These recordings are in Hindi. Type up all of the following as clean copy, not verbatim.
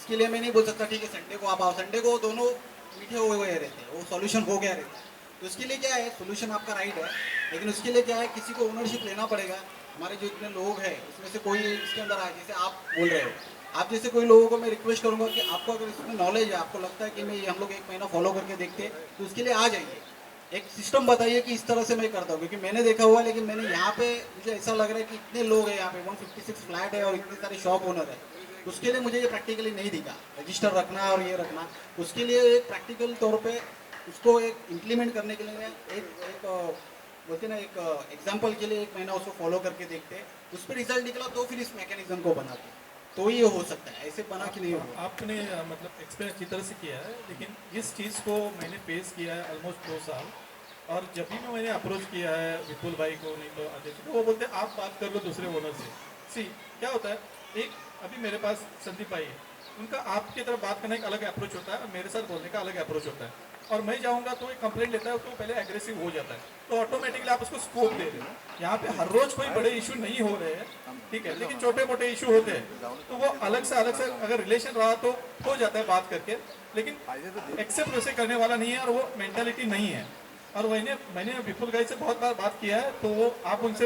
उसके लिए मैं नहीं बोल सकता ठीक है संडे को आप आओ, संडे को दोनों मीठे हुए रहते हैं, वो सॉल्यूशन हो गया रहता है। तो उसके लिए क्या है, सोल्यूशन आपका राइट है, लेकिन उसके लिए क्या है, किसी को ओनरशिप लेना पड़ेगा। हमारे जो इतने लोग हैं उसमें से कोई इसके अंदर आए, जैसे आप बोल रहे हो, आप जैसे कोई लोगों को मैं रिक्वेस्ट करूंगा कि आपको अगर इसमें नॉलेज है, आपको लगता है कि मैं ये हम लोग 1 महीना फॉलो करके देखते हैं, तो उसके लिए आ जाइए। एक सिस्टम बताइए कि इस तरह से मैं करता हूँ, क्योंकि मैंने देखा हुआ है, लेकिन मैंने यहाँ पे मुझे ऐसा लग रहा है कि इतने लोग हैं यहाँ पे, 156 फ्लैट है और इतने सारे शॉप ओनर है, उसके लिए मुझे ये प्रैक्टिकली नहीं दिखा रजिस्टर रखना और ये रखना। उसके लिए एक प्रैक्टिकल तौर पे उसको एक इम्प्लीमेंट करने के लिए एक बोलते ना एक एग्जाम्पल के लिए 1 महीना उसको फॉलो करके देखते, उस पर रिजल्ट निकला तो फिर इस मैकेनिज्म को बनाते, तो ये हो सकता है, ऐसे बना कि नहीं होगा। आपने मतलब एक्सप्लेन अच्छी तरह से किया है, लेकिन इस चीज़ को मैंने फेस किया है ऑलमोस्ट 2 साल। और जब भी मैंने अप्रोच किया है विपुल भाई को, नहीं तो अध्यक्ष को, वो बोलते हैं आप बात कर लो दूसरे ओनर से। सी क्या होता है, एक अभी मेरे पास संदीप भाई है, उनका आपकी तरफ बात करने का अलग अप्रोच होता है और मेरे साथ बोलने का अलग अप्रोच होता है। और मैं जाऊंगा तो एक कंप्लेंट लेता है तो पहले एग्रेसिव हो जाता है, तो ऑटोमेटिकली आप उसको स्कोप दे रहे हो। यहाँ पे हर रोज कोई बड़े इशू नहीं हो रहे हैं, ठीक है, लेकिन छोटे मोटे इशू होते हैं, तो वो अलग से अगर रिलेशन रहा तो हो जाता है बात करके, लेकिन एक्सेप्ट वैसे करने वाला नहीं है और वो मेंटालिटी नहीं है। और मैंने विपुल भाई से बहुत बार बात किया है, तो आप उनसे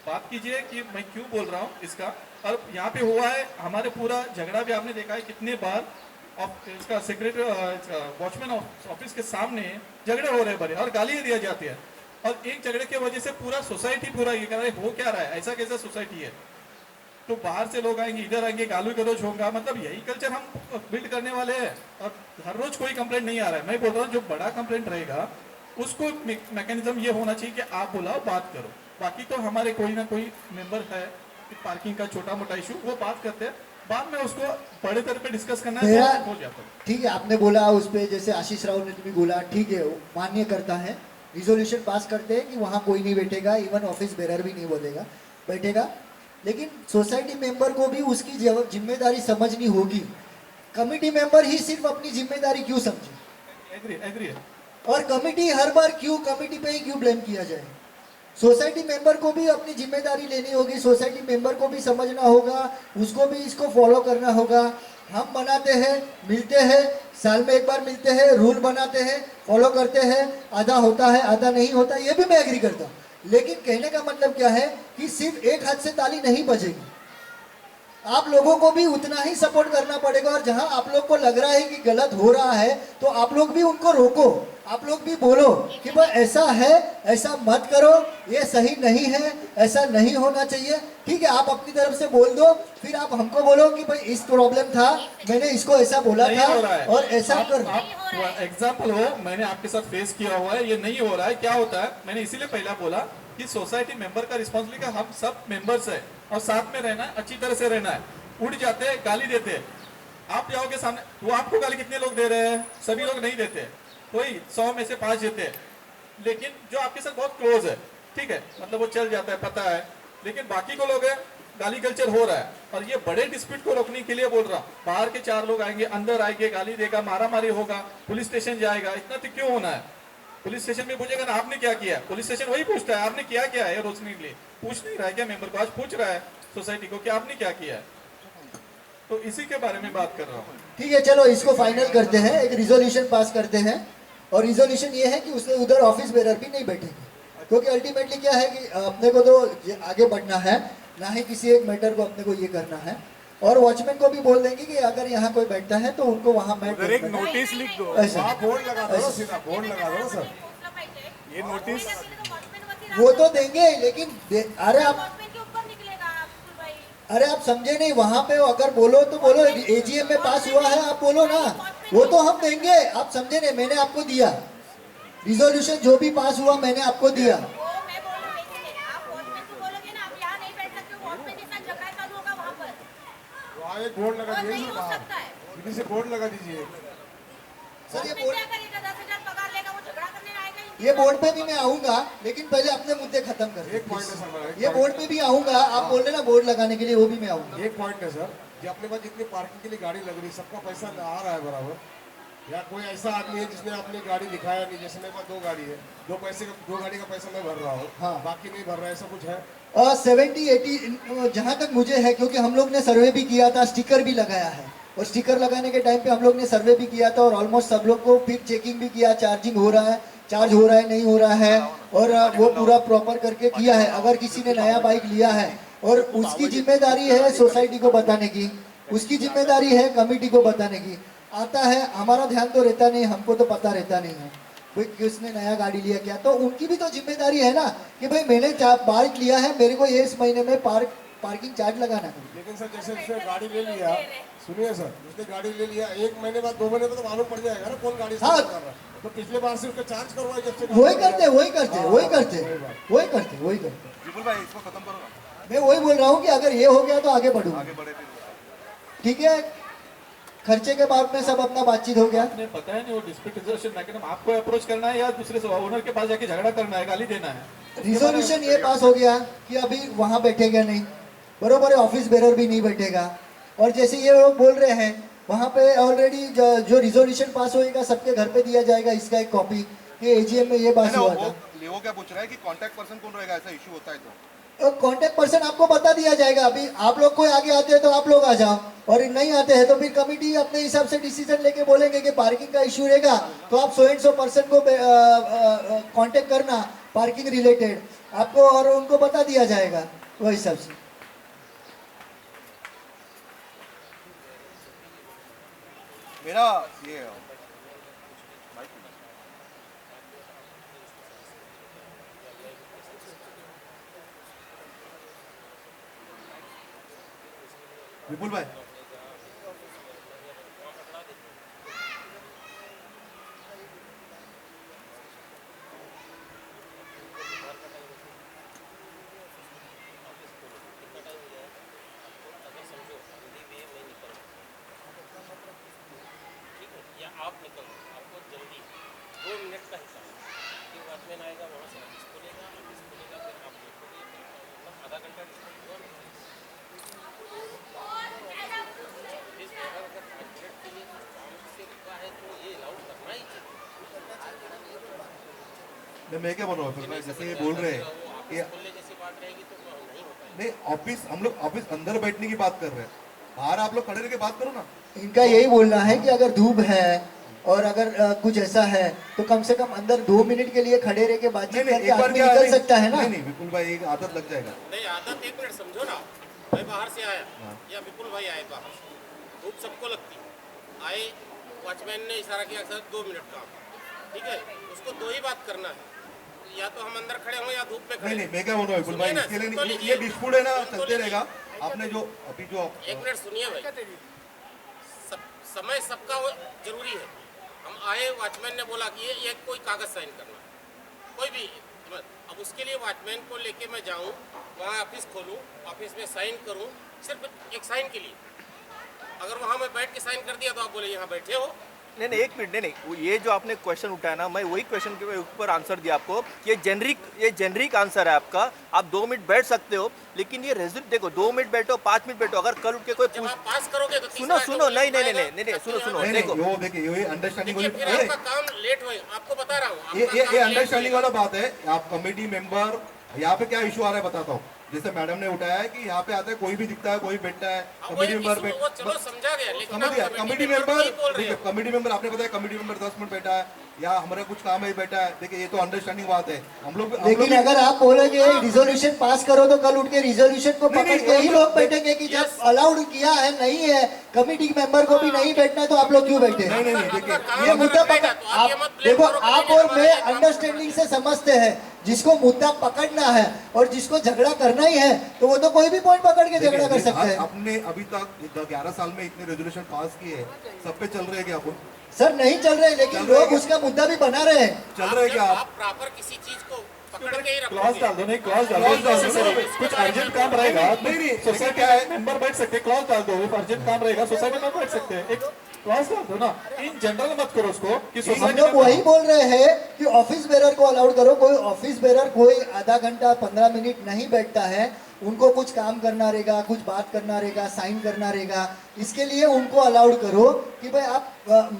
बात कीजिए कि मैं क्यों बोल रहा हूँ इसका। और यहाँ पे हुआ है हमारे पूरा झगड़ा भी आपने देखा है कितने बार, इसका सेक्रेटरी वॉचमैन ऑफिस के सामने झगड़े हो रहे हैं बड़े, और गाली दिया जाती है। और एक झगड़े की वजह से पूरा सोसाइटी पूरा ये कह रहा है हो क्या रहा है, ऐसा कैसा सोसाइटी है। तो बाहर से लोग आएंगे, इधर आएंगे, गालू गलौज होगा, मतलब यही कल्चर हम बिल्ड करने वाले हैं। और हर रोज कोई कंप्लेंट नहीं आ रहा है। मैं बोल रहा हूँ जो बड़ा कंप्लेंट रहेगा उसको मैकेनिज्म ये होना चाहिए कि आप बुलाओ, बात करो। बाकी तो हमारे कोई ना कोई मेंबर है, पार्किंग का छोटा मोटा इशू वो बात करते हैं, बाद में उसको बड़े तरह पे डिस्कस करना है तो हो जाता है। ठीक है, आपने बोला उस पर, जैसे आशीष राव ने भी बोला, ठीक है, वो मान्य करता है, रिजोल्यूशन पास करते हैं कि वहाँ कोई नहीं बैठेगा, इवन ऑफिस बेरर भी नहीं बोलेगा बैठेगा, लेकिन सोसाइटी मेंबर को भी उसकी जिम्मेदारी समझनी होगी। कमिटी मेंबर ही सिर्फ अपनी जिम्मेदारी क्यों समझे? एग्री है। और कमिटी हर बार क्यों कमिटी पे ही क्यों ब्लेम किया जाए? सोसाइटी मेंबर को भी अपनी जिम्मेदारी लेनी होगी, सोसाइटी मेंबर को भी समझना होगा, उसको भी इसको फॉलो करना होगा। हम बनाते हैं, मिलते हैं, साल में 1 बार मिलते हैं, रूल बनाते हैं, फॉलो करते हैं, आधा होता है आधा नहीं होता, ये भी मैं एग्री करता हूँ। लेकिन कहने का मतलब क्या है कि सिर्फ एक हाथ से ताली नहीं बजेगी, आप लोगों को भी उतना ही सपोर्ट करना पड़ेगा। और जहां आप लोग को लग रहा है कि गलत हो रहा है, तो आप लोग भी उनको रोको, आप लोग भी बोलो कि भाई ऐसा है, ऐसा मत करो, ये सही नहीं है, ऐसा नहीं होना चाहिए। ठीक है, आप अपनी तरफ से बोल दो, फिर आप हमको बोलो कि भाई इस प्रॉब्लम था, मैंने इसको ऐसा बोला था और ऐसा कर। एग्जाम्पल हो, मैंने आपके साथ फेस किया हुआ है, ये नहीं हो रहा है। क्या होता है, मैंने इसीलिए पहला बोला कि सोसाइटी मेंबर का रिस्पॉन्सिबिलिटी का, हम सब मेंबर्स है और साथ में रहना है, अच्छी तरह से रहना है। उड़ जाते हैं, गाली देते हैं, आप जाओगे सामने, वो आपको गाली कितने लोग दे रहे हैं? सभी लोग नहीं देते, कोई 100 में से 5 देते हैं। लेकिन जो आपके साथ बहुत क्लोज है, ठीक है, मतलब वो चल जाता है, पता है, लेकिन बाकी को लोग है गाली कल्चर हो रहा है। और ये बड़े डिस्प्यूट को रोकने के लिए बोल रहा, बाहर के 4 लोग आएंगे, अंदर आएंगे, गाली देगा, मारा मारी होगा, पुलिस स्टेशन जाएगा, इतना तो क्यों होना है? पुलिस स्टेशन में पूछेगा ना आपने क्या किया, पुलिस स्टेशन वही पूछता है आपने क्या किया है रोकने के लिए। पूछ नहीं रहा है क्या मेंबर को? आज पूछ रहा है सोसाइटी को कि आपने क्या किया है। तो इसी के बारे में बात कर रहा हूँ। ठीक है, चलो इसको फाइनल करते हैं, एक रिजोल्यूशन पास करते हैं। और रिजोल्यूशन ये है कि उसने उधर ऑफिस बेरर भी नहीं बैठेंगे, क्योंकि अल्टीमेटली क्या है कि अपने को तो आगे बढ़ना है, ना ही किसी एक मैटर को अपने को ये करना है। और वॉचमैन को भी बोल देंगे कि अगर यहाँ कोई बैठता है तो उनको वहाँ एक नोटिस लिख दो, ऐसा बोर्ड लगा दो, सीधा बोर्ड लगा दो सर, ये नोटिस वो तो देंगे, लेकिन अरे आप समझे नहीं, वहाँ पे अगर बोलो तो बोलो एजीएम में पास हुआ है, आप बोलो ना, वो तो हम देंगे। आप समझे नहीं, मैंने आपको दिया रिजोल्यूशन, जो भी पास हुआ मैंने आपको दिया। एक बोर्ड लगा दीजिए, बाहर से बोर्ड लगा दीजिए सर। ये बोर्ड पे भी मैं आऊंगा, लेकिन पहले अपने मुद्दे खत्म कर। एक पॉइंट है सर, ये बोर्ड पे भी आऊंगा, आप बोल रहे ना बोर्ड लगाने के लिए, वो भी मैं आऊंगा। एक पॉइंट है सर, कि अपने पास जितनी पार्किंग के लिए गाड़ी लग रही, सबका पैसा आ रहा है बराबर, या कोई ऐसा आदमी है जिसने अपनी गाड़ी दिखाया नहीं, जैसे मेरे पास 2 गाड़ी है, 2 गाड़ी का पैसा मैं भर रहा हूँ, हाँ, बाकी नहीं भर रहा है, ऐसा कुछ है? और 70-80 जहाँ तक मुझे है, क्योंकि हम लोग ने सर्वे भी किया था, स्टिकर भी लगाया है, और स्टिकर लगाने के टाइम पे हम लोग ने सर्वे भी किया था और ऑलमोस्ट सब लोग को फिर चेकिंग भी किया, चार्जिंग हो रहा है, चार्ज हो रहा है नहीं हो रहा है, और वो पूरा प्रॉपर करके किया है। अगर किसी ने नया बाइक लिया है और उसकी जिम्मेदारी है सोसाइटी को बताने की, उसकी जिम्मेदारी है कमेटी को बताने की। आता है, हमारा ध्यान तो रहता नहीं, हमको तो पता रहता नहीं है भाई किसने नया गाड़ी लिया क्या, तो उनकी भी तो जिम्मेदारी है ना कि भाई मैंने बाइक लिया है, मेरे को ये इस महीने में पार्किंग चार्ज लगाना है। लेकिन सर जैसे उसने गाड़ी ले लिया, सुनिए सर, उसने गाड़ी ले लिया 1 महीने बाद 2 महीने बाद तो मालूम पड़ जाएगा ना कौन गाड़ी हाँ। इस्तेमाल कर रहा है। तो पिछले बार से उसका चार्ज करवाए जब से वही करते वही करते वही करते वही करते वही करते विपुल भाई इसको खत्म करो ना, मैं वही बोल रहा हूँ कि अगर ये हो गया तो आगे बढ़ू, आगे बढ़े फिर। ठीक है। खर्चे के बाद में सब अपना बातचीत हो गया। आपने पता है नहीं वो डिस्प्यूट रिजोल्यूशन मैकेनिज्म आपको अप्रोच करना है या दूसरे से ओनर के पास जाके झगड़ा करना है, गाली देना है। रिजोल्यूशन ये पास हो गया कि अभी वहां बैठेगा नहीं, बरोबर है, ऑफिस बेरर भी नहीं बैठेगा। और जैसे ये लोग बोल रहे हैं वहां पे ऑलरेडी जो रिजोल्यूशन पास होएगा सबके घर पे दिया जाएगा इसका एक कॉपी, कि एजीएम में ये बात हुआ था। वो क्या पूछ रहा है कि कांटेक्ट पर्सन कौन रहेगा ऐसा इशू होता है तो? कांटेक्ट पर्सन आपको बता दिया जाएगा। अभी आप लोग कोई आगे आते हैं तो आप लोग आ जाओ, और नहीं आते हैं तो फिर कमिटी अपने हिसाब से डिसीजन लेके बोलेंगे कि पार्किंग का इशू रहेगा तो आप 100 पर्सन को कांटेक्ट करना पार्किंग रिलेटेड आपको, और उनको बता दिया जाएगा वो हिसाब से। मेरा ये विपुल भाई या आप निकल, आपको जल्दी 2 मिनट का हिसाब कि वॉचमैन आएगा वहाँ से ऑफिस खुलेगा, ऑफिस खुलेगा फिर आप देखोगे, मतलब आधा घंटा अगर 5 मिनट के लिए काम से रुका है तो ये अलाउ करना ही चाहिए। मैं क्या बोल रहा हूँ फिर मैं जैसे ये बोल रहे हैं कि बोलने जैसी बात रहेगी तो नहीं हो पाएगा। नहीं ऑफिस हम लोग ऑफिस अंदर बैठने की बात कर रहे हैं, बाहर आप लोग खड़े रह के बात करो ना। इनका यही बोलना है कि अगर धूप है और अगर कुछ ऐसा है तो कम से कम अंदर 2 मिनट के लिए खड़े रह के बातचीत करके आदमी निकल सकता है ना। नहीं विपुल भाई एक आदत लग जाएगा। नहीं आदत 1 मिनट समझो ना, मैं बाहर से आया या विपुल भाई आए बाहर से, धूप सबको लगती आए, वॉचमैन ने इशारा किया सर 2 मिनट का, ठीक है, उसको 2 ही बात करना है, या तो हम अंदर खड़े हों या धूप में खड़े। नहीं मैं क्या बोल रहा हूँ विपुल भाई, इसके लिए ये डिस्प्यूट है ना चलते रहेगा। आपने जो अभी जो 1 मिनट सुनिए भाई, समय सबका जरूरी है। हम आए, वॉचमैन ने बोला कि ये कोई कागज साइन करना, कोई भी, अब उसके लिए वॉचमैन को लेके मैं जाऊं, वहाँ ऑफिस खोलूं, ऑफिस में साइन करूं, सिर्फ एक साइन के लिए। अगर वहाँ मैं बैठ के साइन कर दिया तो आप बोले यहाँ बैठे हो। नहीं नहीं 1 मिनट, नहीं वो ये जो आपने क्वेश्चन उठाया ना, मैं वही क्वेश्चन के ऊपर आंसर दिया आपको। ये जेनरिक आंसर है आपका, आप 2 मिनट बैठ सकते हो, लेकिन ये रेजल्ट देखो 2 मिनट बैठो 5 मिनट बैठो, अगर कल उठ के कोई जब आप पास करोगे तो सुनो सुनो नहीं नहीं नहीं नहीं नहीं सुनो सुनो देखो वो देखिए ये अंडरस्टैंडिंग देखिए, फिर आपका काम लेट होए, आपको बता रहा हूँ ये अंडरस्टैंडिंग वाला बात है। आप कमेटी मेंबर, यहाँ पे क्या इशू आ रहा है बताता हूँ। जैसे मैडम ने उठाया है कि यहाँ पे आता है कोई भी दिखता है, कोई बैठता है, कमेटी मेंबर चलो समझा गया, लेकिन समझ गया। कमेटी मेंबर मेंबर नहीं बोल रहे देखिए, हो। कमेटी मेंबर आपने बताया कमेटी मेंबर 10 मिनट बैठा है या हमारा कुछ काम है बैठा है, देखिए ये तो अंडरस्टैंडिंग बात है। हम लोग लेकिन अगर आप बोलेंगे रिजोल्यूशन पास करो तो कल उठ के रिजोल्यूशन को पकड़ के ही लोग बैठेंगे कि जब अलाउड किया है नहीं है कमेटी मेंबर को भी नहीं बैठना तो आप लोग क्यों बैठे। नहीं देखिए ये मुद्दा पकड़, आप देखो आप और मैं अंडरस्टैंडिंग से समझते हैं, जिसको मुद्दा पकड़ना है और जिसको झगड़ा करना ही है तो वो तो कोई भी पॉइंट पकड़ के झगड़ा कर सकते हैं। आपने अभी तक 11 साल में इतने रेजोल्यूशन पास किए, सब पे चल रहे हैं क्या अपन? सर नहीं चल रहे, लेकिन लोग उसका मुद्दा भी बना रहे हैं। चल रहे हैं क्या आप प्रॉपर किसी चीज को पकड़ के ही क्लॉज रखोगे। डाल दो, नहीं क्लॉज डाल दो, कुछ अर्जेंट काम रहेगा नहीं, सोसाइटी क्या है? मेंबर बैठ सकते, क्लॉज डाल दो, अर्जेंट काम रहेगा सोसाइटी में बैठ सकते हैं, एक क्लॉज डाल दो ना। इन जनरल मत करो उसको कि हम सोसाइटी लोग वही बोल रहे हैं कि ऑफिस बेरर को अलाउड करो। कोई ऑफिस बेरर कोई आधा घंटा 15 मिनट नहीं बैठता है, उनको कुछ काम करना रहेगा, कुछ बात करना रहेगा, साइन करना रहेगा, इसके लिए उनको अलाउड करो कि भाई आप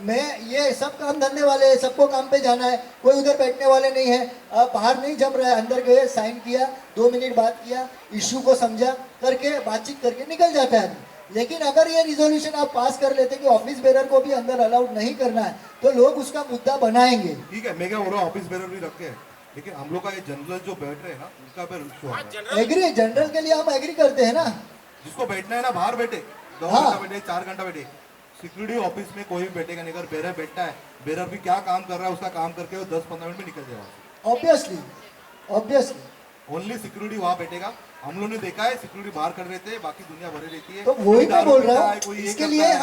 मैं ये सब काम धंधे वाले हैं, सबको काम पे जाना है, कोई उधर बैठने वाले नहीं है। आप बाहर नहीं जम रहे, अंदर गए, साइन किया, 2 मिनट बात किया, इशू को समझा करके बातचीत करके निकल जाता है। लेकिन अगर ये रिजोल्यूशन आप पास कर लेते कि ऑफिस बेरर को भी अंदर अलाउड नहीं करना है, तो लोग उसका मुद्दा बनाएंगे। ठीक है, मैं क्या बोल रहा हूँ, ऑफिस बेरर भी रखे हैं, लेकिन हम लोग का ये जनरल जो बैठ रहे हैं ना, उनका पे इशू आ रहा है। एग्री, जनरल के लिए हम एग्री करते हैं ना। जिसको बैठना है ना बाहर बैठे, 2 हाँ। घंटा बैठे, 4 घंटा बैठे। सिक्योरिटी ऑफिस में कोई भी बैठेगा नहीं, अगर बेरर बैठता है, बेरर भी क्या काम कर रहा है उसका काम करके वो 10-15 मिनट में निकल जाएगा। Obviously, obviously. ओनली सिक्योरिटी वहां बैठेगा। हम लोगों ने देखा है सिक्योरिटी बाहर कर रहे थे, बाकी दुनिया भरी रहती है। तो वही कोई मैं दारू बोल पीता रहा है, हूँ, कोई ये इसके करता लिए है।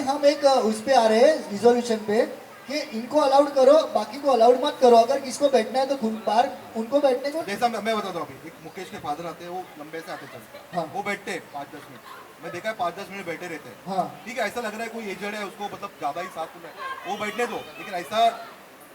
हम एक उस पे आ रहे हैं रिजोल्यूशन पे कि इनको अलाउड करो, बाकी को अलाउड मत करो। अगर किसको बैठना है तो बाहर उनको बैठने को। जैसा मैं बताता हूँ अभी, एक मुकेश के फादर आते हैं, वो लंबे से आते चलते, हाँ। वो बैठते 5-10 मिनट, मैं देखा है 5-10 मिनट बैठे रहते हैं। हाँ। ठीक है, ऐसा लग रहा है कोई एजेड है, उसको मतलब ज्यादा ही साथ में वो बैठने दो, लेकिन ऐसा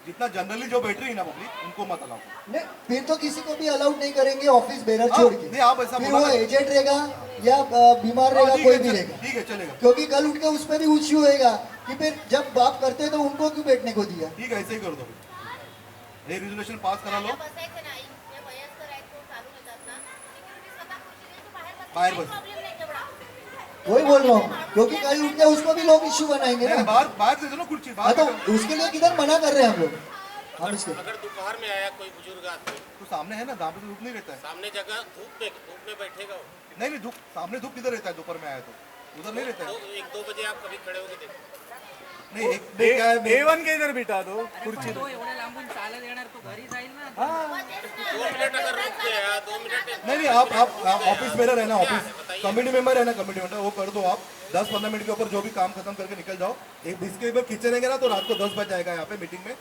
जितना जनरली जो बैठ रही है ना पब्लिक, उनको मत अलाउ करो। नहीं, फिर तो किसी को भी अलाउड नहीं करेंगे ऑफिस बेरर हाँ, छोड़ नहीं, के। आप ऐसा फिर बोला वो ना। एजेंट रहेगा या बीमार हाँ, रहेगा, ठीक कोई है, भी चल- रहेगा। ठीक है, चलेगा। क्योंकि कल उठ के उस पर भी इश्यू होएगा कि फिर जब बाप करते हैं तो उनको क्यों बैठने को दिया। ठीक है, ऐसे ही कर दो, ये रिजोल्यूशन पास करा लो, बसायचं नाही जे वयस्कर आहेत तो चालू येतात ना सिक्युरिटी स्वतः खुर्ची देईल, तो बाहेर बाहेर बसतो, बस. प्रॉब्लेम नाही तेवढा. वही बोल रहा हूँ, क्योंकि कल उठ के उसको भी लोग इश्यू बनाएंगे नहीं, ना। बाहर बाहर दे दो ना कुर्सी, हाँ, बाहर तो दे दो। उसके लिए किधर मना कर रहे हैं हम लोग। हम इसके अगर दोपहर में आया कोई बुजुर्ग आदमी, तो सामने है ना, जहाँ पे तो धूप नहीं रहता है। सामने जगह धूप में बैठेगा वो, नहीं नहीं, धूप सामने धूप किधर रहता है, दोपहर में आया तो उधर नहीं रहता है। तो 1-2 बजे आप कभी खड़े होके देखो. नहीं, एक क्या है, A1 के इधर बिठा दो कुर्सी. तो एवढ्या लांबून चालत येणार, तो घरी जाईल ना. 2 मिनट अगर रुक गया, 2 मिनट. नहीं नहीं, आप ऑफिस बेरर है ना, ऑफिस कमेटी मेंबर है ना, कमेटी मेंबर वो कर दो आप। 10-15 मिनट के ऊपर जो भी काम खत्म करके निकल जाओ। एक इसके ऊपर खींचे रहेंगे ना तो रात को 10 बज जाएगा यहाँ पे मीटिंग में,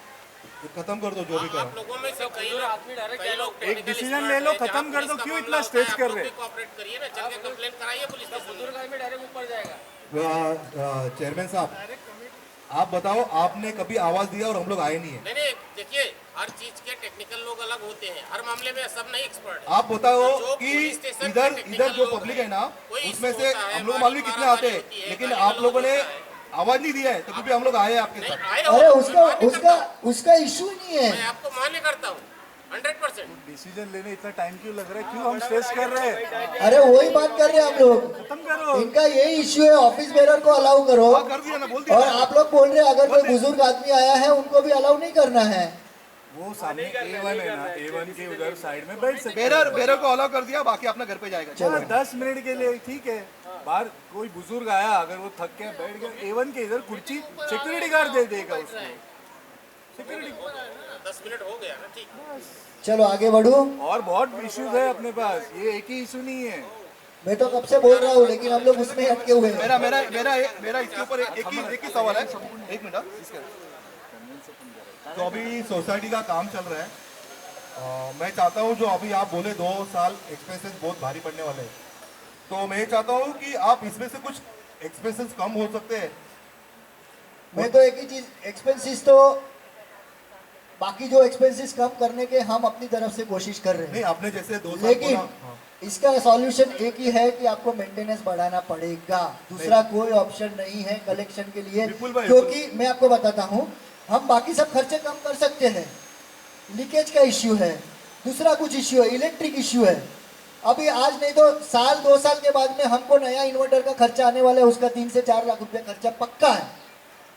तो खत्म कर दो जो भी आप करो। लोगों में से कई लोग एक डिसीजन ले लो, खत्म कर दो, क्यों इतना स्ट्रेच कर रहे हैं? कोऑपरेट करिए ना, चल के कंप्लेन कराइए पुलिस स्टेशन में. डायरेक्ट ऊपर जाएगा. चेयरमैन साहब, आप बताओ, आपने कभी आवाज दिया और हम लोग आए नहीं है। नहीं, देखिए हर चीज के टेक्निकल लोग अलग होते हैं, हर मामले में सब नहीं एक्सपर्ट है. आप बताओ जो कि पुलिस स्टेशन इधर के technical इधर जो लोग पब्लिक हैं, है ना, कोई उसमें issue से होता है, हम लोग मालूम कितने आते हैं, होती है, लेकिन गाली आप गलौज लोगों ने होता है. आवाज नहीं दिया है, तो भी हम लोग आए हैं आपके नहीं, साथ। आए हो, अरे मैं उसका मान्य उसका करता हूँ. उसका इश्यू ही नहीं मैं है। आपको मान्य करता हूँ 100%. डिसीजन लेने इतना टाइम क्यों लग रहा है? क्यों हम स्ट्रेस कर रहे हैं? अरे वही बात कर रहे हैं हम लोग। खत्म करो. इनका यही इश्यू है, ऑफिस बेरर को अलाउ करो। हाँ, कर दिया ना, बोल दिया और ना। आप लोग बोल रहे हैं अगर कोई बुजुर्ग आदमी आया है उनको भी अलाउ नहीं करना है। वो सामने A1 है ना, A1 के उधर साइड में बैठ सकते बेरर को अलाउ कर दिया, बाकी अपना घर पे जाएगा। हैं. 10 मिनट के लिए ठीक है. बाहर कोई बुजुर्ग आया, अगर वो थक के बैठ गया, A1 के इधर कुर्सी सिक्योरिटी गार्ड दे देगा उसको. सिक्योरिटी 10 मिनट हो गया ना, ठीक. चलो आगे बढ़ो। और बहुत इश्यूज है अपने पास, ये एक ही इशू नहीं है. मैं तो कब से बोल रहा हूँ, लेकिन हम लोग उसमें ही अटके हुए हैं। मेरा मेरा मेरा मेरा इसके ऊपर एक ही सवाल है, एक मिनट। जो अभी सोसाइटी का काम चल रहा है, मैं चाहता हूँ जो अभी आप बोले 2 साल एक्सपेंसेस बहुत भारी पड़ने वाले हैं, तो मैं चाहता हूँ कि आप इसमें से कुछ एक्सपेंसेस कम हो सकते हैं। मैं तो एक ही चीज, एक्सपेंसेस तो बाकी जो एक्सपेंसेस कम करने के हम अपनी तरफ से कोशिश कर रहे नहीं, हैं, आपने जैसे 2 साल लेकिन बोला, हाँ। इसका सॉल्यूशन एक ही है कि आपको मेंटेनेंस बढ़ाना पड़ेगा। दूसरा कोई ऑप्शन नहीं है कलेक्शन के लिए, बिल्कुल भाई, क्योंकि मैं आपको बताता हूँ, हम बाकी सब खर्चे कम कर सकते हैं। लीकेज का इश्यू है, दूसरा कुछ इश्यू है, इलेक्ट्रिक इश्यू है। अभी आज नहीं तो 1-2 साल के बाद में हमको नया इन्वर्टर का खर्चा आने वाला है, उसका 3 से 4 लाख रुपया खर्चा पक्का है।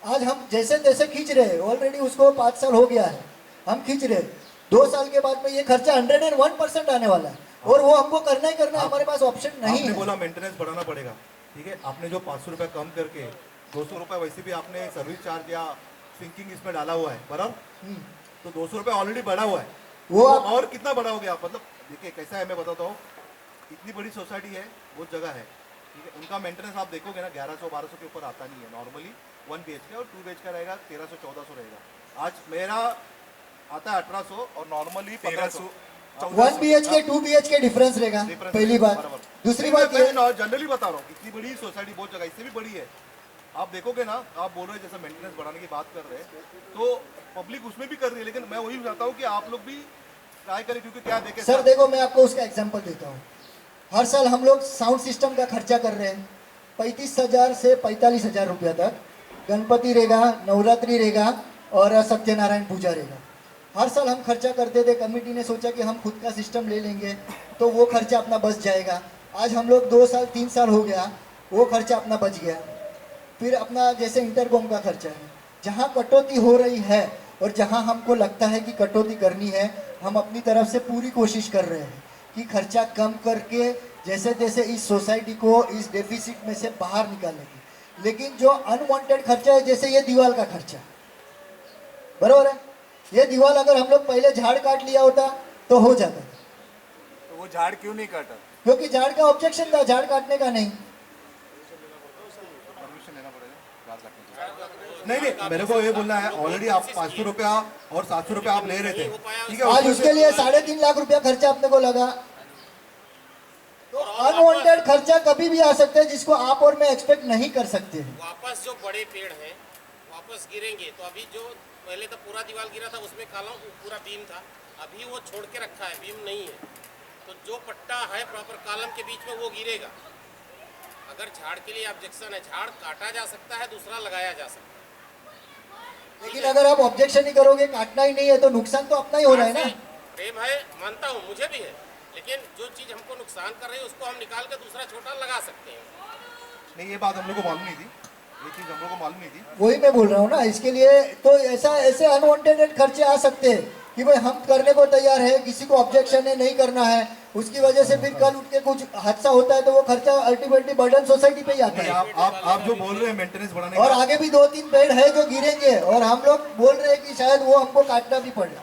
आज हम जैसे तैसे खींच रहे हैं, ऑलरेडी उसको 5 साल हो गया है, हम खींच रहे हैं। 2 साल के बाद में ये खर्चा 101% आने वाला है, और वो हमको करना ही करना है, हमारे पास ऑप्शन नहीं आपने है। बोला मेंटेनेंस बढ़ाना पड़ेगा, ठीक है। आपने जो 500 रुपये कम करके 200 रुपये वैसे भी आपने सर्विस चार्ज या सिंकिंग इसमें डाला हुआ है, बराबर। तो 200 रुपये ऑलरेडी बढ़ा हुआ है, वो तो आप- और कितना बढ़ाओगे आप? मतलब देखिए कैसा है, मैं बताता हूँ, इतनी बड़ी सोसाइटी है, बहुत जगह है, ठीक है। उनका मेंटेनेंस आप देखोगे ना 1100-1200 के ऊपर आता नहीं है नॉर्मली। 1 BHK और 2 BHK रहेगा 1300-1400 रहेगा। आज मेरा आता है 1800 और नॉर्मली 1500। 1 BHK 2 BHK डिफरेंस रहेगा, Difference पहली बात। बराबर। दूसरी बात ये, जनरली बता रहा हूँ, इतनी बड़ी सोसाइटी, बहुत जगह इससे भी बड़ी है। आप देखोगे ना, आप बोल रहे हैं जैसे मेंटेनेंस बढ़ाने की बात कर रहे हैं, तो पब्लिक उसमें भी कर रही है, लेकिन मैं वही चाहता हूँ कि आप लोग भी ट्राई करें, क्योंकि क्या देखे सर देखो मैं आपको उसका एग्जांपल देता हूँ। हर साल हम लोग साउंड सिस्टम का खर्चा कर रहे हैं 35,000 से 45,000 रुपया तक। गणपति रहेगा, नवरात्रि रहेगा और सत्यनारायण पूजा रहेगा। हर साल हम खर्चा करते थे, कमेटी ने सोचा कि हम खुद का सिस्टम ले लेंगे तो वो खर्चा अपना बच जाएगा। आज हम लोग 2 साल 3 साल हो गया, वो खर्चा अपना बच गया। फिर अपना जैसे इंटरकॉम का खर्चा है, जहाँ कटौती हो रही है और जहाँ हमको लगता है कि कटौती करनी है, हम अपनी तरफ से पूरी कोशिश कर रहे हैं कि खर्चा कम करके जैसे जैसे इस सोसाइटी को इस डेफिसिट में से बाहर निकालेंगे। लेकिन जो अनवांटेड खर्चा है, जैसे ये दीवार का खर्चा, बराबर है, ये दीवार अगर हम लोग पहले झाड़ काट लिया होता तो हो जाता, तो वो झाड़ क्यों नहीं काटा? क्योंकि झाड़ का ऑब्जेक्शन था, झाड़ काटने का नहीं। परमिशन लेना पड़ेगा झाड़ काटने के लिए। नहीं, मेरे को ये बोलना है, ऑलरेडी आप 500 रुपया और 700 रुपया आप ले रहे थे, ठीक है। आज उसके लिए 3.5 लाख रुपया खर्चा अपने को लगा। तो अनवांटेड खर्चा कभी भी आ सकता है जिसको आप और मैं एक्सपेक्ट नहीं कर सकते हैं। वापस जो बड़े पेड़ हैं वापस गिरेंगे, तो अभी जो पहले तो पूरा दीवार गिरा था उसमें कॉलम पूरा बीम था, अभी वो छोड़ के रखा है, बीम नहीं है, तो जो पट्टा है प्रॉपर कॉलम के बीच में वो गिरेगा। अगर झाड़ के लिए ऑब्जेक्शन है, झाड़ काटा जा सकता है, दूसरा लगाया जा सकता है। लेकिन अगर आप ऑब्जेक्शन नहीं करोगे, काटना ही नहीं है, तो नुकसान तो अपना ही हो रहा है ना। प्रेम है, मानता हूँ, मुझे भी है, लेकिन जो चीज हमको नुकसान कर रही है उसको हम निकाल कर दूसरा छोटा लगा सकते हैं। नहीं, ये बात हम लोग को मालूम नहीं थी, ये चीज हम लोग को मालूम नहीं थी। वही मैं बोल रहा हूँ ना, इसके लिए तो ऐसे अनवांटेड खर्चे आ सकते हैं कि भाई हम करने को तैयार है, किसी को ऑब्जेक्शन है, नहीं करना है, उसकी वजह से फिर कल उठ के कुछ हादसा होता है तो वो खर्चा अल्टीमेटली बर्डन सोसाइटी पे ही आता है। आप जो बोल रहे हैं मेंटेनेंस बढ़ाने और आगे भी 2-3 पेड़ है जो गिरेंगे, और हम लोग बोल रहे हैं कि शायद वो हमको काटना भी पड़े,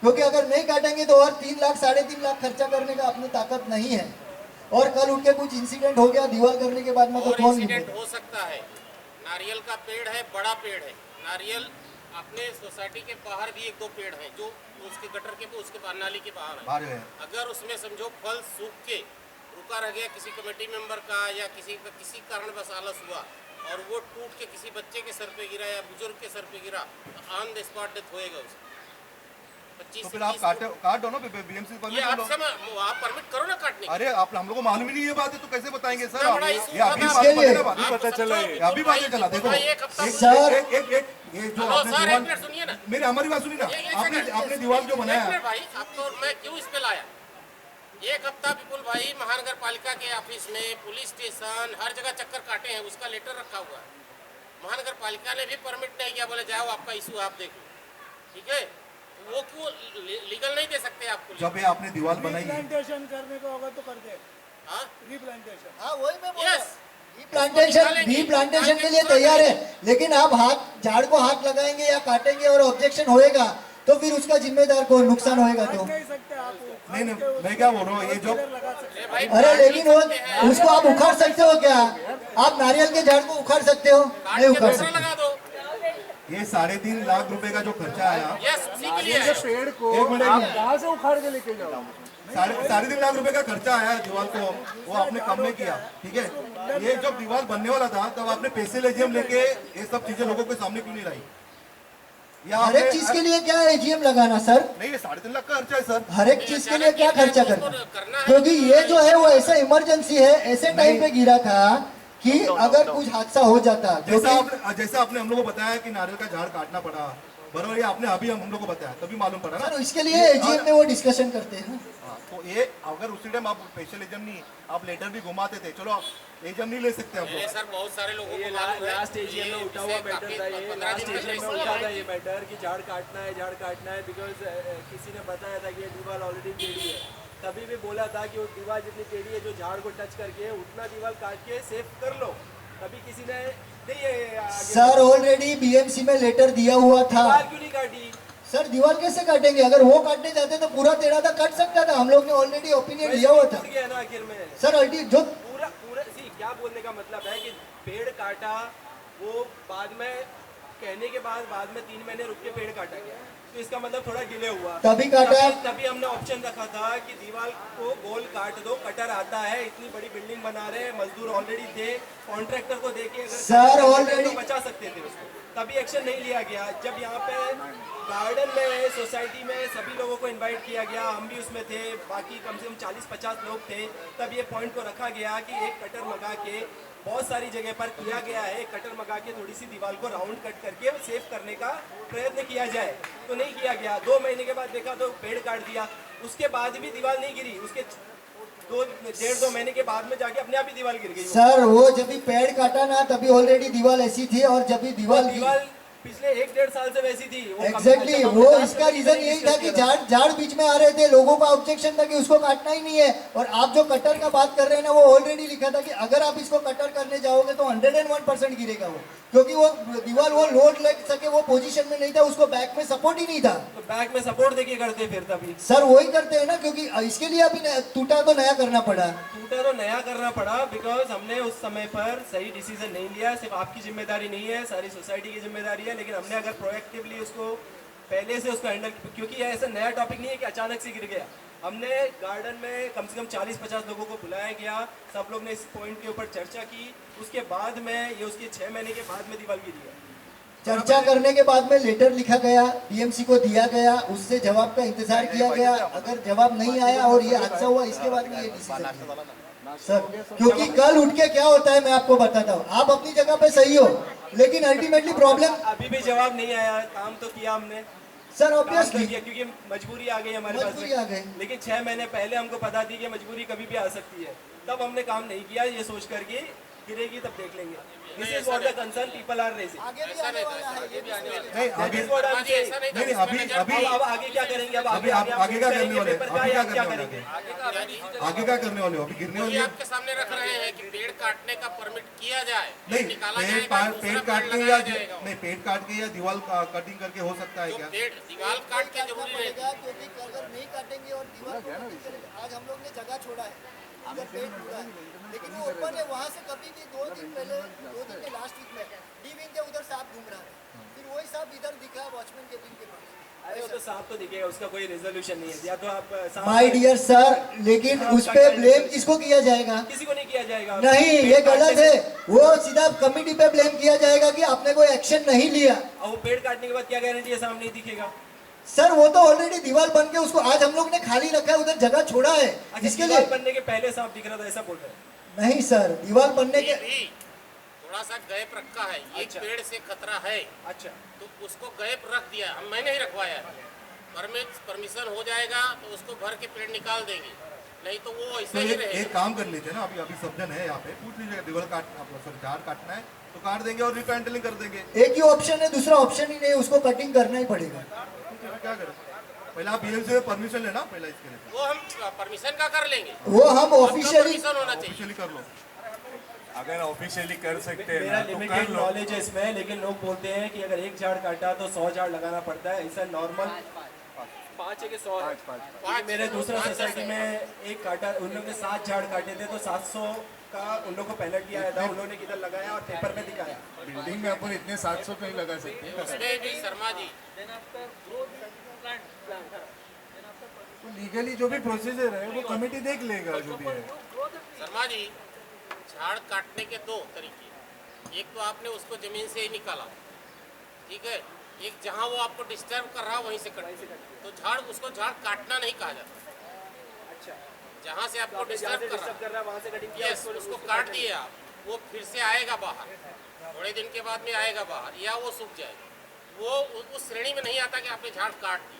क्योंकि अगर नहीं काटेंगे तो और 3 लाख 3.5 लाख खर्चा करने का अपनी ताकत नहीं है। और कल उठ के कुछ इंसिडेंट हो गया दीवार करने के बाद में, तो कौन इंसिडेंट हो सकता है। नारियल का पेड़ है, बड़ा पेड़ है, नारियल अपने सोसाइटी के बाहर भी 1-2 पेड़ हैं जो उसके गटर के उसके नाली के बाहर है। अगर उसमें समझो फल सूख के रुका रह गया किसी कमेटी मेंबर का या किसी कारण बस आलस हुआ और वो टूट के किसी बच्चे के सर पे गिरा या बुजुर्ग के सर पे गिरा, तो ऑन द स्पॉट डेथ होएगा उसका। तो फिर आप काट दो ना, बीएमसी परमिट लो। आप परमिट करो ना काटने। अरे आप हम लोग को मालूम ही नहीं ये बात है, तो कैसे बताएंगे सर? ये अभी पता चला, अभी बात चला। देखो ये जो आपने दीवार, सुनिए ना, मेरी हमारी बात सुनिए ना, आपने दीवार जो बनाया भाई, आपको मैं क्यों इस पे लाया, 1 हफ्ता विपुल भाई महानगर पालिका के ऑफिस में, पुलिस स्टेशन, हर जगह चक्कर काटे हैं, उसका लेटर रखा हुआ है। महानगर पालिका ने भी परमिट नहीं किया, बोले जाओ आपका इशू आप देख लो, ठीक है। वो क्यों लीगल नहीं दे सकते आपको? जब ये आपने दीवार बनाई है, रिप्लांटेशन करने को होगा तो कर दे। हाँ, रिप्लांटेशन, हाँ वही मैं बोल रहा हूँ। रिप्लांटेशन के लिए तैयार है, लेकिन आप झाड़ को हाथ लगाएंगे या काटेंगे और ऑब्जेक्शन होएगा तो फिर उसका जिम्मेदार कौन, नुकसान होएगा तो नहीं सकते आप। नहीं, मैं क्या बोल रहा हूँ, ये जो अरे लेकिन वो उसको आप उखाड़ सकते हो क्या? आप नारियल के झाड़ को उखाड़ सकते हो? नहीं उखाड़ सकते। लगा दो। ये 3.5 लाख रुपए का जो खर्चा आया, ये पेड़ को आप कहाँ से उखाड़ के लेके जाओ? 3.5 लाख रुपए का खर्चा आया दीवार को, वो आपने कम में किया, ठीक है। ये जब दीवार बनने वाला था तब आपने पैसे लेजियम लेके ये सब चीजें लोगों के सामने क्यों नहीं लाई? हर एक चीज के लिए क्या एजीएम लगाना सर? नहीं, ये 3.5 लाख का खर्चा है सर। हर एक चीज के लिए क्या खर्चा करना? क्योंकि ये जो है वो ऐसा इमरजेंसी है, ऐसे टाइम पे गिरा था कि अगर कुछ हादसा हो जाता। जैसा आपने हम लोग को बताया कि नारियल का झाड़ काटना पड़ा, बराबर, ये आपने अभी हम लोग को बताया, तभी मालूम पड़ा ना। इसके लिए एजीएम में वो डिस्कशन करते हैं। तो ये अगर उसी टाइम आप स्पेशल एजीएम नहीं, आप लेटर भी घुमाते थे, चलो एजीएम नहीं ले सकते हम लोग। सर बहुत सारे लोगों को लास्ट एजीएम में उठा हुआ मैटर था, ये लास्ट एजीएम में उठा था ये मैटर कि झाड़ काटना है, बिकॉज किसी ने बताया था कि ये दीवार ऑलरेडी टेढ़ी है। तभी भी बोला था कि वो दीवार जितनी टेढ़ी है जो झाड़ को टच करके उतना दीवार काट के सेफ कर लो। तभी किसी ने सर ऑलरेडी बीएमसी में लेटर दिया हुआ था। दीवार क्यों नहीं काटी सर? दीवार कैसे काटेंगे? अगर वो काटने जाते तो पूरा टेढ़ा था, काट सकता था। हम लोग ने ऑलरेडी ओपिनियन दिया हुआ था गया ना आखिर में सर। जो पूरा क्या बोलने का मतलब है कि पेड़ काटा, वो बाद में कहने के बाद में 3 महीने रुक के पेड़ काटा गया, तो इसका मतलब थोड़ा डिले हुआ। तभी काटा, तभी हमने ऑप्शन रखा था कि दीवार को गोल काट दो, कटर आता है, इतनी बड़ी बिल्डिंग बना रहे हैं, मजदूर ऑलरेडी थे, कॉन्ट्रैक्टर को देके अगर सर ऑलरेडी बचा सकते थे उसको, तभी एक्शन नहीं लिया गया। जब यहाँ पे गार्डन में सोसाइटी में सभी लोगों को इनवाइट किया गया, हम भी उसमें थे, बाकी कम से कम 40-50 लोग थे, तब ये पॉइंट को रखा गया कि एक कटर मंगा के बहुत सारी जगह पर किया गया है, कटर मंगा के थोड़ी सी दीवार को राउंड कट करके सेव करने का प्रयत्न किया जाए, तो नहीं किया गया। 2 महीने के बाद देखा तो पेड़ काट दिया, उसके बाद भी दीवार नहीं गिरी, उसके 1.5-2 महीने के बाद में जाके अपने आप ही दीवार गिर गई। सर वो जब भी पेड़ काटा ना तभी ऑलरेडी दीवार ऐसी थी, और जब भी दीवार पिछले 1-1.5 साल से वैसी थी। एग्जैक्टली वो इसका रीजन यही था कि झाड़ बीच में आ रहे थे, लोगों का ऑब्जेक्शन था कि उसको काटना ही नहीं है। और आप जो कटर का बात कर रहे हैं ना, वो ऑलरेडी लिखा था कि अगर आप इसको कटर करने जाओगे तो 101% गिरेगा वो, क्योंकि वो दीवार वो लोड ले सके वो पोजीशन में नहीं था, उसको बैक में सपोर्ट ही नहीं था। तो बैक में सपोर्ट देके करते फिर तभी सर वही करते हैं ना, क्योंकि इसके लिए अभी टूटा तो नया करना पड़ा। टूटा तो नया करना पड़ा बिकॉज हमने उस समय पर सही डिसीजन नहीं लिया। सिर्फ आपकी जिम्मेदारी नहीं है, सारी सोसाइटी की जिम्मेदारी है। लेकिन हमने अगर प्रोएक्टिवली उसको पहले से उसको हैंडल, क्योंकि ये ऐसा नया टॉपिक नहीं है कि अचानक से गिर गया। हमने गार्डन में कम से कम 40-50 लोगों को बुलाया गया, सब लोग ने इस पॉइंट के ऊपर चर्चा की। उसके बाद में ये उसके 6 महीने के बाद में दीवार गिरी है। चर्चा करने के बाद में लेटर लिखा गया, बीएमसी को दिया गया, उससे जवाब का इंतजार किया गया। अगर जवाब नहीं आया और ये हादसा हुआ, इसके बाद में ये डिसीजन सर, क्योंकि कल उठ के क्या होता है मैं आपको बताता हूँ। आप अपनी जगह पे सही हो, लेकिन अल्टीमेटली प्रॉब्लम अभी भी जवाब नहीं आया। काम तो किया हमने सर, ऑब्वियसली क्योंकि मजबूरी आ गई हमारे पास मजबूरी आ गई। लेकिन 6 महीने पहले हमको पता थी कि मजबूरी कभी भी आ सकती है, तब हमने काम नहीं किया। ये सोच करके गिरेगी तब देख लेंगे। This is what the concern people are raising. नहीं अभी नहीं अभी अब आगे क्या करेंगे? अब अभी आप आगे क्या करने वाले? क्या करेंगे? आगे क्या करने वाले हो? अभी गिरने वाले हो? आपके सामने रख रहे हैं कि पेड़ काटने का परमिट किया जाए, नहीं निकाला पेड़ जाएगा, पेड़ दूसरा काट पेड़ के लगाया या जाएगा। नहीं पेड़ काट के या दीवार कटिंग करके हो सकता है क्या? पेड़ दीवार काट के जरूरी नहीं। क्योंकि अगर नहीं काटेंगे और दीवार को नहीं करेंगे, आज हम लोग ने जगह छोड़ा है, इधर पेड़ टूटा है, लेकिन वो ओपन है। वहाँ से कभी भी 2 दिन पहले, 2 दिन के लास्ट वीक में डी विंग के उधर सांप घूम रहा है, फिर वही सांप इधर दिखा वॉचमैन के विंग के पास। अरे वो तो सांप तो दिखेगा, उसका कोई रेजोल्यूशन नहीं है। या तो आप माय डियर सर, लेकिन उस पे ब्लेम किसको किया जाएगा? किसी को नहीं किया जाएगा। नहीं, ये गलत है। वो सीधा कमिटी पे ब्लेम किया जाएगा कि आपने कोई एक्शन नहीं लिया। और वो पेड़ काटने के बाद क्या गारंटी है सांप नहीं दिखेगा? सर वो तो ऑलरेडी दीवार बन के उसको आज हम लोग ने खाली रखा है, उधर जगह छोड़ा है। इसके लिए बनने के पहले सांप दिख रहा था, ऐसा बोल रहे हैं? नहीं सर, दीवार बनने के थोड़ा सा गैप रखा है। एक पेड़ से खतरा है, अच्छा, तो उसको गैप रख दिया। मैंने ही रखवाया है। परमिशन हो जाएगा तो उसको भर के पेड़ निकाल देंगे, नहीं तो वो ऐसे ही रहेगा। एक काम कर लीजिए ना, अभी सब जन है यहाँ पे, पूछ लीजिए दीवार झाड़ काटना है तो काट देंगे और रिपेंटलिंग कर देंगे। एक ही ऑप्शन है, दूसरा ऑप्शन ही नहीं, उसको कटिंग करना ही पड़ेगा। क्या करें? पहले आप बीएमसी से परमिशन लेना पहले इसके लिए। वो हम परमिशन का कर लेंगे, वो हम ऑफिशियली परमिशन होना चाहिए। ऑफिशियली कर लो। अगर ऑफिशियली कर सकते हैं मेरा ना, तो कर लिमिटेड लो। नॉलेज है इसमें, लेकिन लोग बोलते हैं कि अगर एक झाड़ काटा तो 100 झाड़ लगाना पड़ता है। ऐसा नॉर्मल 5 है कि 100 है? 5। मेरे दूसरा सोसाइटी में एक काटा, उन लोगों ने 7 झाड़ काटे थे तो 700 का उन लोगों को पेनल्टी आया था। उन्होंने किधर लगाया और पेपर में दिखाया। बिल्डिंग में अपन इतने 700 नहीं लगा सकते। उसमें भी शर्मा जी तो लीगली जो भी प्रोसीजर है वो कमेटी देख लेगा जो भी है। शर्मा जी, झाड़ काटने के 2 तरीके। एक तो आपने उसको जमीन से ही निकाला, ठीक है। एक जहां वो आपको डिस्टर्ब कर रहा वहीं से कट, तो उसको झाड़ काटना नहीं कहा जाता। अच्छा, जहां से आपको डिस्टर्ब कर रहा है वहाँ से कटिंग यस, उसको काट दिए आप, वो फिर से आएगा बाहर, थोड़े दिन के बाद में आएगा बाहर, या वो सूख जाएगा। वो उस श्रेणी में नहीं आता कि आपने झाड़ काट दिया।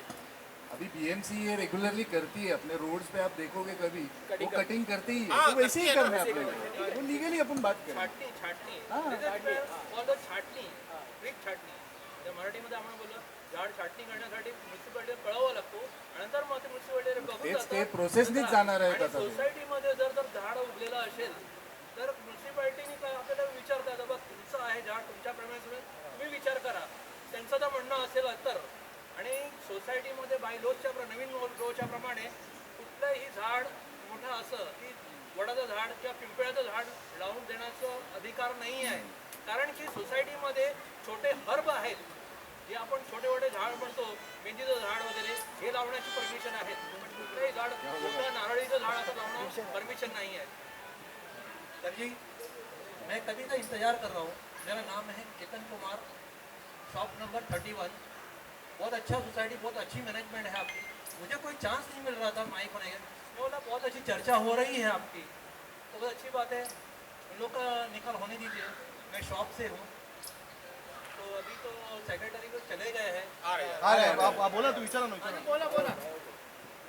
अभी बीएमसी ये रेगुलरली करती है, अपने रोड्स पे आप देखोगे कभी वो कटिंग करती ही है। हाँ, तो वैसे ही करती है करना ना, है अपने, वो लीगली अपन बात करें। मराठीमध्ये आपण बोललो झाड छाटणी करण्यासाठी म्युन्सिपालिटीला कळवावं लागतो आणि नंतर मग ते म्युन्सिपालिटी बघून तेच ते जातात. प्रोसेसनीच जाणार आहे आणि आता. सोसायटीमध्ये जर झाड उगलेलं असेल तर म्युन्सिपालिटीने काय आपल्याला विचारतात, बाबा तुमचं आहे झाड, तुमच्याप्रमाणे तुम्ही विचार करा. त्यांचं जर म्हणणं असेल तर, आणि सोसायटीमध्ये बाय लॉच्या नवीन लॉच्या प्रमाणे कुठलंही झाड मोठं असं की वडाचं झाड किंवा पिंपळाचं झाड लावून देण्याचं अधिकार नाही आहे. कारण की सोसायटीमध्ये छोटे हर्ब आहेत, जे आपण छोटे मोठे झाड म्हणतो, मेहंदीचं झाड वगैरे, हे लावण्याची परमिशन आहे. कुठलंही झाड, मोठं नारळीचं झाड असं लावणं परमिशन नहीं है. सर जी, मैं कभी का इंतज़ार कर रहा हूँ. मेरा नाम है केतन कुमार, शॉप नंबर 31. बहुत अच्छा सोसाइटी, बहुत अच्छी मैनेजमेंट है आपकी. मुझे कोई चांस नहीं मिल रहा था माइक होने का. मैं बोला बहुत अच्छी चर्चा हो रही है आपकी, तो बहुत अच्छी बात है. उन लोग का निकाल होने दीजिए. मैं शॉप से हूँ, तो अभी तो सेक्रेटरी को चले गए हैं. आ रहे हैं. आप बोला, तू विचारा ना, विचारा. बोला बोला.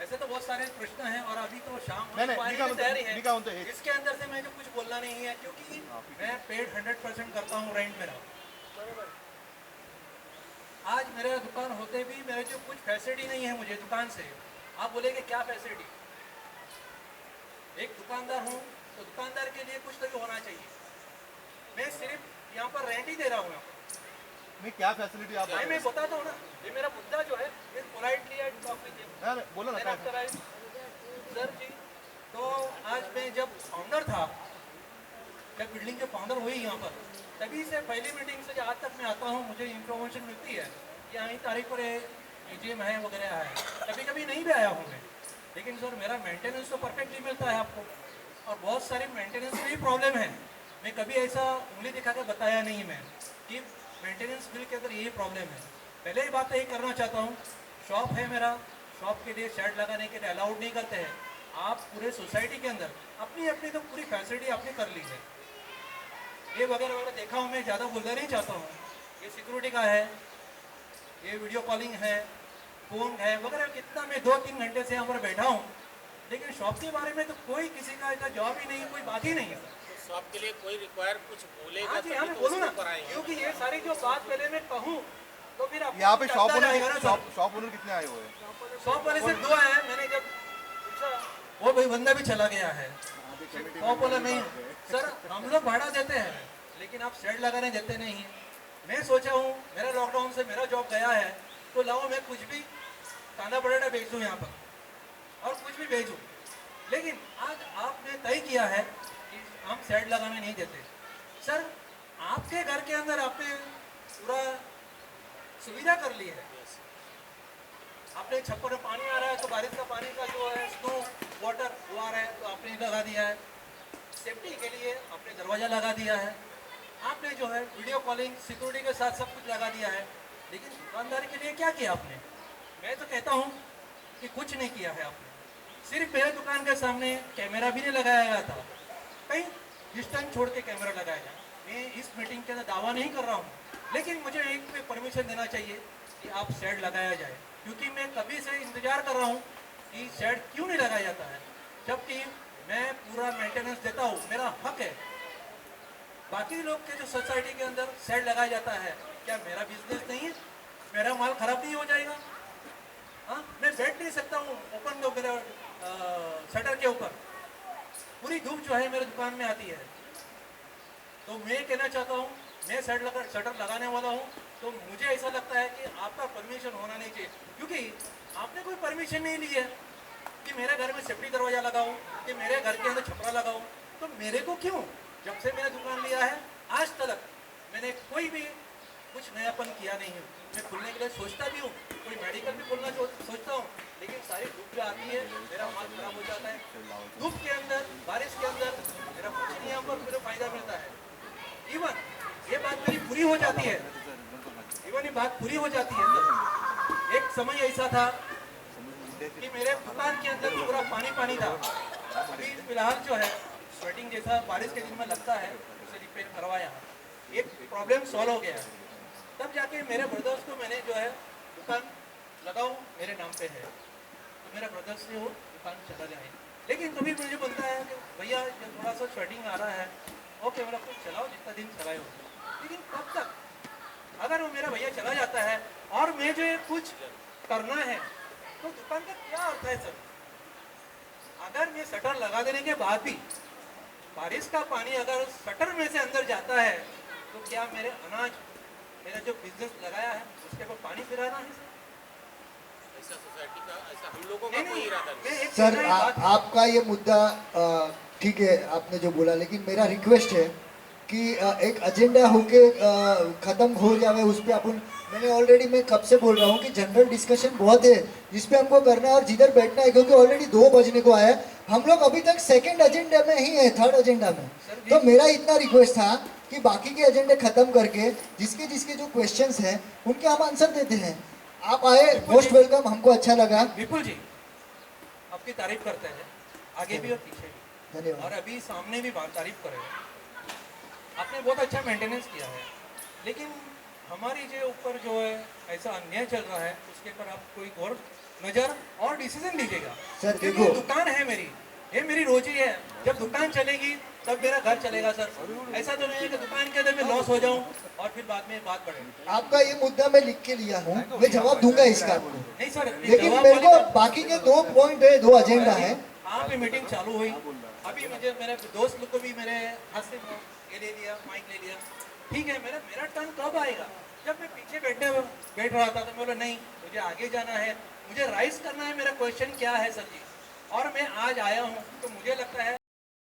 ऐसे तो बहुत सारे प्रश्न हैं और अभी तो शाम नहीं, नहीं, होने निका की तैयारी है। निका उनते एक- इसके अंदर से मुझे कुछ बोलना नहीं है क्योंकि मैं पेड 100% करता हूँ रेंट मेरा। आज मेरा दुकान होते भी मेरे जो कुछ फैसिलिटी नहीं है मुझे दुकान से, आप बोलेंगे क्या फैसिलिटी? एक दुकानदार हूँ तो दुकानदार के लिए कुछ तो होना चाहिए। मैं सिर्फ यहाँ पर रेंट ही दे रहा हूँ। नहीं, क्या फैसिलिटी आप मैं बताता हूँ ना, ये मेरा मुद्दा जो है politely I talk with him. बोलो ना क्या सर जी, तो आज मैं जब फाउंडर था, जब बिल्डिंग के फाउंडर हुई यहाँ पर, तभी से पहली मीटिंग से आज तक मैं आता हूँ, मुझे इंफॉर्मेशन मिलती है कि यहाँ तारीख पर म्यूजियम है वगैरह है। कभी कभी नहीं भी आया हूँ मैं, लेकिन सर मेरा मेंटेनेंस तो परफेक्टली मिलता है आपको, और बहुत सारी मेंटेनेंस में भी प्रॉब्लम है। मैं कभी ऐसा उंगली दिखा के बताया नहीं मैं कि मेंटेनेंस बिल के अंदर यही प्रॉब्लम है। पहले ही बात यही करना चाहता हूँ, शॉप है मेरा, शॉप के लिए शेड लगाने के लिए अलाउड नहीं करते हैं। आप पूरे सोसाइटी के अंदर अपनी अपनी तो पूरी फैसिलिटी आपने कर ली है। ये वगैरह वगैरह देखा हूँ, मैं ज़्यादा बोलना नहीं चाहता हूँ। ये सिक्योरिटी का है, ये वीडियो कॉलिंग है, फ़ोन है वगैरह, कितना मैं 2-3 घंटे से यहाँ पर बैठा हूँ, लेकिन शॉप के बारे में तो कोई किसी का ऐसा जवाब ही नहीं, कोई बात ही नहीं है। शॉप के लिए कोई रिक्वायर कुछ बोलेगा हाँ जी, तभी हमें तो बोलो उसको ना, कराएंगे। क्योंकि ये सारी जो बात पहले मैं कहूँ तो फिर आपको यहाँ पे कुछ शॉप आता ओनर जाएगा ना सर। शॉप ओनर कितने आए हुए हैं? शॉप वाले से 2 आए हैं। मैंने जब पूछा, वो भाई बंदा भी चला गया है। शॉप वाला नहीं, सर हम लोग भाड़ा देते हैं लेकिन आप शेड लगाने देते नहीं हैं। मैं सोचा हूँ मेरा लॉकडाउन से मेरा जॉब गया है, तो लाओ मैं कुछ भी कांदा बटाटा बेच दूँ यहाँ पर और कुछ भी बेचूँ, लेकिन आज आपने तय किया है कि हम शेड लगाने नहीं देते। सर आपके घर के अंदर आपने पूरा सुविधा कर ली है। आपने छप्पर में पानी आ रहा है तो बारिश का पानी का जो है स्नो वाटर वो आ रहा है तो आपने लगा दिया है। सेफ्टी के लिए आपने दरवाज़ा लगा दिया है। आपने जो है वीडियो कॉलिंग सिक्योरिटी के साथ सब कुछ लगा दिया है, लेकिन दुकानदारी के लिए क्या किया आपने? मैं तो कहता हूँ कि कुछ नहीं किया है आपने। सिर्फ मेरे दुकान के सामने कैमरा भी नहीं लगाया गया था, कहीं डिस्टेंस छोड़ के कैमरा लगाया गया। मैं इस मीटिंग के अंदर दावा नहीं कर रहा हूँ, लेकिन मुझे एक पे परमिशन देना चाहिए कि आप शेड लगाया जाए, क्योंकि मैं कभी से इंतजार कर रहा हूँ कि शेड क्यों नहीं लगाया जाता है, जबकि मैं पूरा मेंटेनेंस देता हूँ, मेरा हक है। बाकी लोग के जो सोसाइटी के अंदर शेड लगाया जाता है, क्या मेरा बिजनेस नहीं है? मेरा माल खराब नहीं हो जाएगा? हाँ, मैं बैठ नहीं सकता हूँ ओपन दो मेरा शटर के ऊपर, पूरी धूप जो है मेरे दुकान में आती है। तो मैं कहना चाहता हूँ, मैं शटर लगाने वाला हूँ, तो मुझे ऐसा लगता है कि आपका परमिशन होना नहीं चाहिए, क्योंकि आपने कोई परमिशन नहीं ली है कि मेरे घर में सेफ्टी दरवाजा लगाऊं, कि मेरे घर के अंदर छपरा लगाऊं। तो मेरे को क्यों? जब से मैंने दुकान लिया है आज तक मैंने कोई भी कुछ नयापन किया नहीं है। मैं खुलने के लिए सोचता भी हूँ, कोई मेडिकल भी खोलना सोचता हूँ, लेकिन सारी धूप जो आती है मेरा माल खराब हो जाता है। धूप के अंदर, बारिश के अंदर मेरा कुछ नहीं यहाँ पर मेरा फायदा मिलता है। इवन ये बात मेरी पूरी हो जाती है, इवन ये बात पूरी हो जाती है। एक समय ऐसा था कि मेरे दुकान के अंदर पूरा पानी पानी था। अभी फिलहाल जो है स्वेटिंग जैसा बारिश के दिन में लगता है, उसे रिपेयर करवाया, एक प्रॉब्लम सॉल्व हो गया। तब जाके मेरे ब्रदर्स को मैंने जो है दुकान लगाओ मेरे नाम पे है, तो मेरा ब्रदर्स से वो दुकान चला जाए। लेकिन कभी मुझे बोलता है कि भैया थोड़ा सा स्वेटिंग आ रहा है, ओके मेरा कुछ चलाओ जितना दिन चलाए हो, लेकिन कब तक? अगर वो मेरा भैया चला जाता है और मैं जो कुछ करना है तो दुकान का क्या अर्थ है सर? अगर मैं शटर लगा देने के बाद भी बारिश का पानी अगर शटर में से अंदर जाता है तो क्या मेरे अनाज, मेरा जो बिजनेस लगाया है उसके ऊपर पानी फिराना है सर? ऐसा सोसाइटी का, ऐसा हम लोगों का कोई इरादा नहीं। सर आपका ये मुद्दा ठीक है आपने जो बोला, लेकिन मेरा रिक्वेस्ट है कि एक एजेंडा होके ख़त्म हो जाए उस पर अपन। मैंने ऑलरेडी, मैं कब से बोल रहा हूँ कि जनरल डिस्कशन बहुत है जिस पे हमको करना है और जिधर बैठना है, क्योंकि ऑलरेडी 2 बजने को आया है। हम लोग अभी तक सेकंड एजेंडा में ही है, थर्ड एजेंडा में। तो मेरा इतना रिक्वेस्ट था कि बाकी के एजेंडे खत्म करके जिसके जिसके जो क्वेश्चंस हैं उनके हम आंसर देते हैं। आप आए, मोस्ट वेलकम, हमको अच्छा लगा। विपुल जी आपकी तारीफ करते हैं, आगे भी और पीछे भी, धन्यवाद। और अभी सामने भी तारीफ करें। आपने बहुत अच्छा मेंटेनेंस किया है, लेकिन हमारी जो ऊपर जो है ऐसा अन्याय चल रहा है उसके ऊपर आप कोई गौर नजर और डिसीजन लीजिएगा। सर, क्योंकि देखो। दुकान है मेरी, ये मेरी रोजी है। जब दुकान चलेगी तब मेरा घर चलेगा सर। ऐसा तो नहीं है कि दुकान के अंदर मैं लॉस हो जाऊं और फिर बाद में बात बढ़े। आपका ये मुद्दा मैं लिख के लिया हूँ, मैं जवाब दूंगा इसका आपको। नहीं सर, लेकिन जवाब मेरे को वाली बात- बाकी के 2 पॉइंट है, 2 एजेंडा है। यहाँ पे मीटिंग चालू हुई, अभी मुझे मेरे दोस्त लोग को भी मेरे हाथ से ये ले लिया, माइक ले लिया। ठीक है, मेरा टर्न कब आएगा? जब मैं पीछे बैठ रहा था तो मैं बोला नहीं, मुझे आगे जाना है, मुझे राइज करना है, मेरा क्वेश्चन क्या है सर जी। और मैं आज आया हूँ तो मुझे लगता है